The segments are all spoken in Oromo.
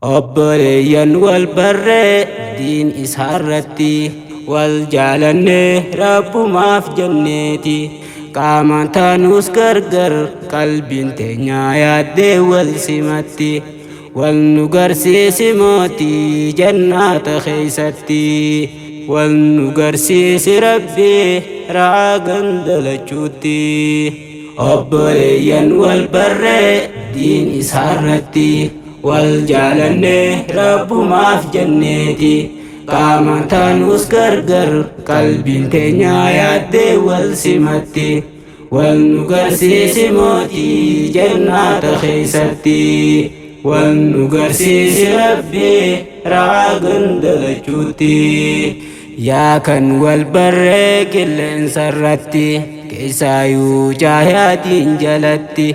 obboleeyyan wal barree diin isaarratti wal jaalanne rabbumaaf jenneeti qaamaan taanus gargar qalbiin teenyaa yaaddee wal simatti wal nu garsiisi mootii jannaata keeysatti wal nu garsiisi rabbii ra'aa gandalachuutti obboleeyyan wal barree diin isaarratti wal jaalanne rabbumaaf jenneeti qaamaan taanus gargar qalbiin teenyaa yaaddee wal simatti wal nu garsiisi mootii jannaata keeysatti wal nu garsiisi rabbii ra'aa gandalachuutti yaa kan wal barree qilleensarratti keessaayuu jaahaatiin jalatti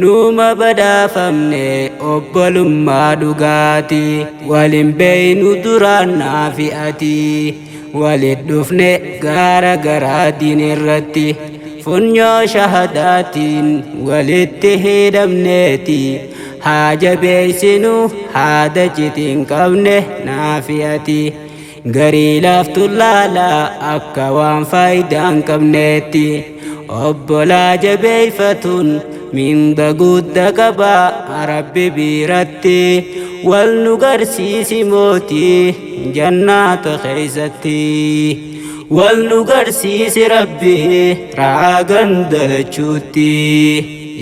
nuuma badhaafamne obbolummaa dhugaati walin beeynu duraan naafi ati walit dhufne gaara garaatiin irratti funyoo shahadaatiin walitti hidhamneeti haa jabeeysinu haada citiin qabne naafi ati garii laaftuun laalaa akka waan faayidaan qabneetti obbolaa jabeeyfatuun minda gudda qabaa rabbi biiratti wal nu garsiisi mootii jannaata keeysatti wal nu garsiisi rabbi ra'aa gandalachuutti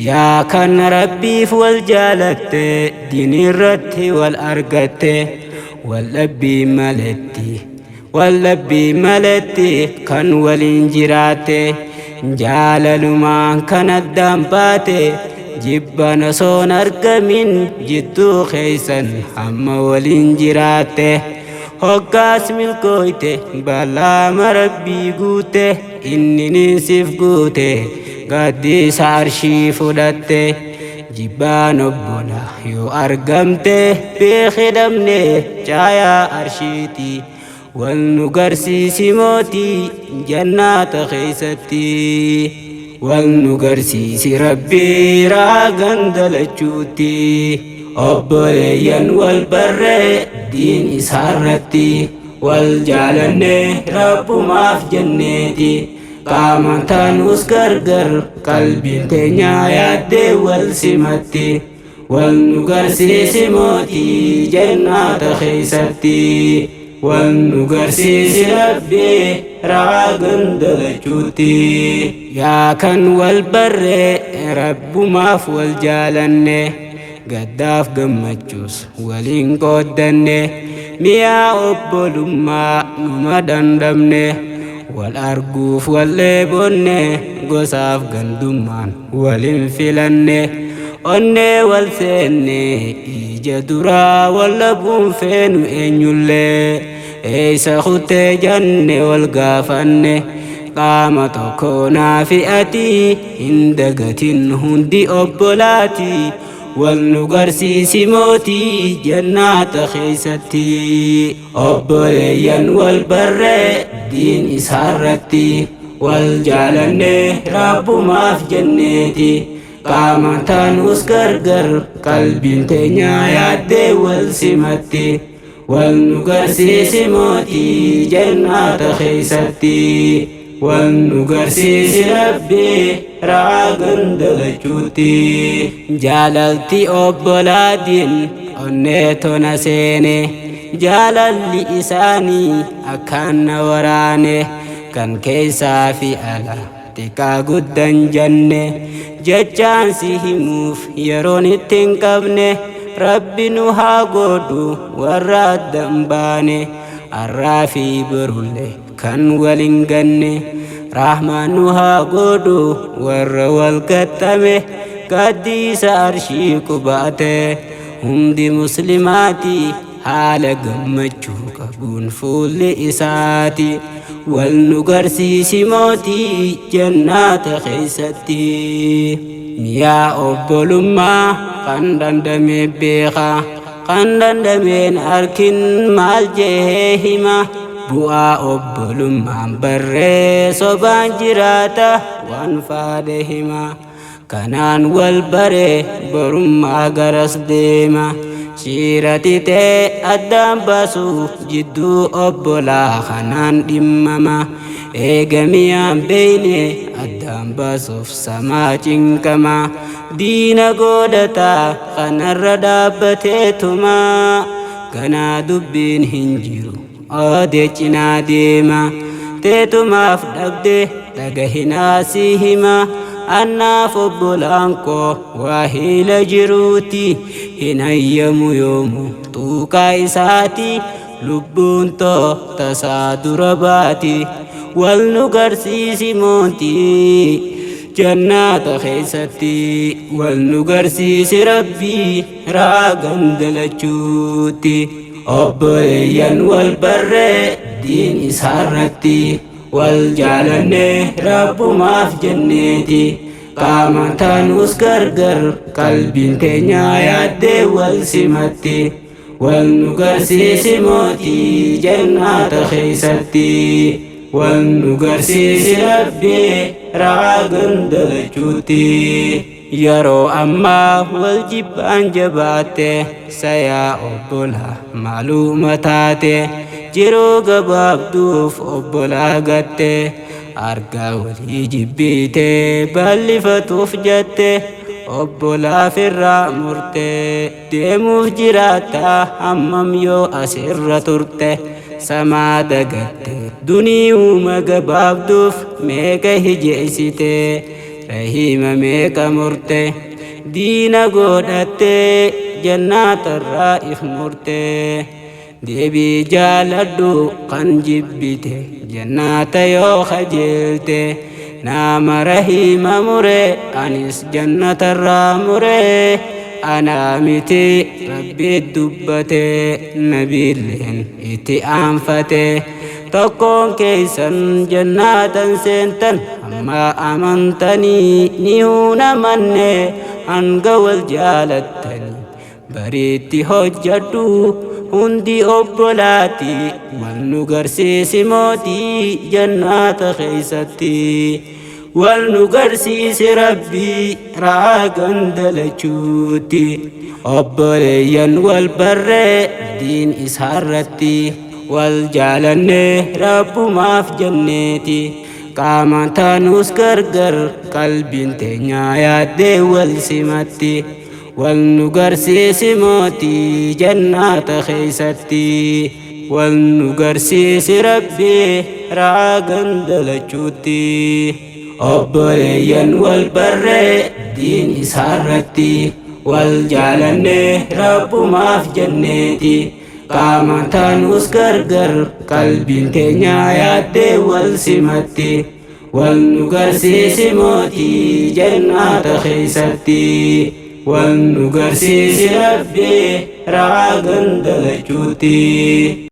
yaa kan rabbiif wal jaalatte diinirratti wal argatte wallabbii maletti kan waliin jiraatte jaalalumaan kan addaan baate jibban osoon argamin jidduu keeysan hamma waliin jiraatte hoggaas milkooyte balaama rabbii guute inni ninsiif guute gaddiisa arshii fudhatte jibbaan obbola yoo argamte beekidhamne caayaa arshiiti wal nu garsiisi mootii jannaata keeysatti wal nu garsiisi rabbii ra'aa gandalachuutti obboleeyyan wal barree diin isaarratti wal jaalanne rabbumaaf jenneeti qaamaan taanus gargar qalbiin teenyaa yaaddee wal simatti wal nu garsiisi mootii jannaata keeysatti wal nu garsiisi rabbii ra'aa gandalachuutti yaa kan wal barree rabbumaaf wal jaalanne gaddaaf gammachuus waliin qooddanne miyaa obbolummaa numa dandamne wal arguuf wal dheebonne gosaaf gandummaan waliin filanne onnee wal seenne ija duraa wal labuun feenu eenyullee eeysa kuttee janne wal gaafanne qaama tokko naafi ati hin dagatin hundi obbolaati wal nu garsiisi mootii jannaata keeysatti obboleeyyan wal barree diin isaarratti wal jaalanne rabbumaaf jenneeti qaamaan taanus gargar qalbiin teenyaa yaaddee wal simatti wal nu garsiisi mootii jannaata keeysatti wal nu garsiisi rabbii ra'aa gandalachuutti jaalalti obbolaatiin onnee tona seene jaalalli isaanii akkaan na waraane kan keessaa fi ala xiqqaa guddan janne jechaan si himuuf yeroon itti hin qabne rabbi nu haa godhu warra addan baane arraa fi borullee kan walin ganne rahmaan nu haa godhu warra wal gaxxame gaddiisa arshii qubaate hundi muslimaati haala gammachuu qabuun fuulli isaati wal nu garsiisi mootii jannaata keeysatti miyaa obbolummaa kan dandamee beeka kan dandameen arkin maal jehee hima bu'aa obbolummaan barree sobaan jiraata waan faade hima kanaan wal baree borummaa garas deema shiiratite addaan baasu jidduu obbolaa kanaan dhimmama eegamiyaan beeyne addaan baasuuf samaa cinkama diina goodataa kanarra dhaabbateetuma ganaa dubbiin hin jiru oodee cinaa deema teetumaaf dhabde dhagahinaa si hima annaaf obbolaan koo waa hiila jiruuti hin hayyamu yoomu tuuqaa isaati lubbuun too tasaa dura baati wal nu garsiisi mootii jannaata keessatti wal nu garsiisi rabbii raagan dalachuuti obboleeyyan wal barree diin isaarratti wal jaalanne rabbumaaf jenneeti qaamaan taanus gargar qalbiin teenya yaaddee wal simatti wal nu garsiisi mootii jannaata keessatti wal nu garsiisi rabbii raagan dalachuuti yeroo ammaa wal jibbaan jabaatte sayaa obbola maaluma taate jiruu gabaabduuf obbolaa gatte argaa walii jibbiite bal'ifatuuf jette obbolaaf irraa murte deemuuf jiraata hammam yoo asirra turte samaa dagatte dunii'uma gabaabduuf meeqa hijeessite rahiima meeqa murte diina godhatte jannaatarraa if murte deebii jaaladhu kan jibbite jannaata yoo kajeelte nama rahiima mure anis jannatarraa mure anaa miti rabbiit dubbate nabiilleen itti aanfate tokkoon keeysan jannaatan seentan amma amantanii ni hunamanne hanga wal jaalattanii bariitti hojjadhu hundi obbolaati wal nu garsiisi mootii jannaata keessatti wal nu garsiisi rabbii raagan dalachuuti obboleeyyan wal barree diin isaarratti wal jaalanne rabbumaaf jenneeti qaamaan taanus gargar qalbiin teenya yaaddee wal simatti wal nu garsiisi mootii jannaata keessatti wal nu garsiisi rabbii raagan dalachuuti obboleeyyan wal barree diin isaarratti wal jaalanne rabbumaaf jenneeti qaamaan taanus gargar qalbiin teenya yaaddee wal simatti wal nu garsiisi mootii jannaata keessatti wal nu garsiisi rabbii raagan dalachuuti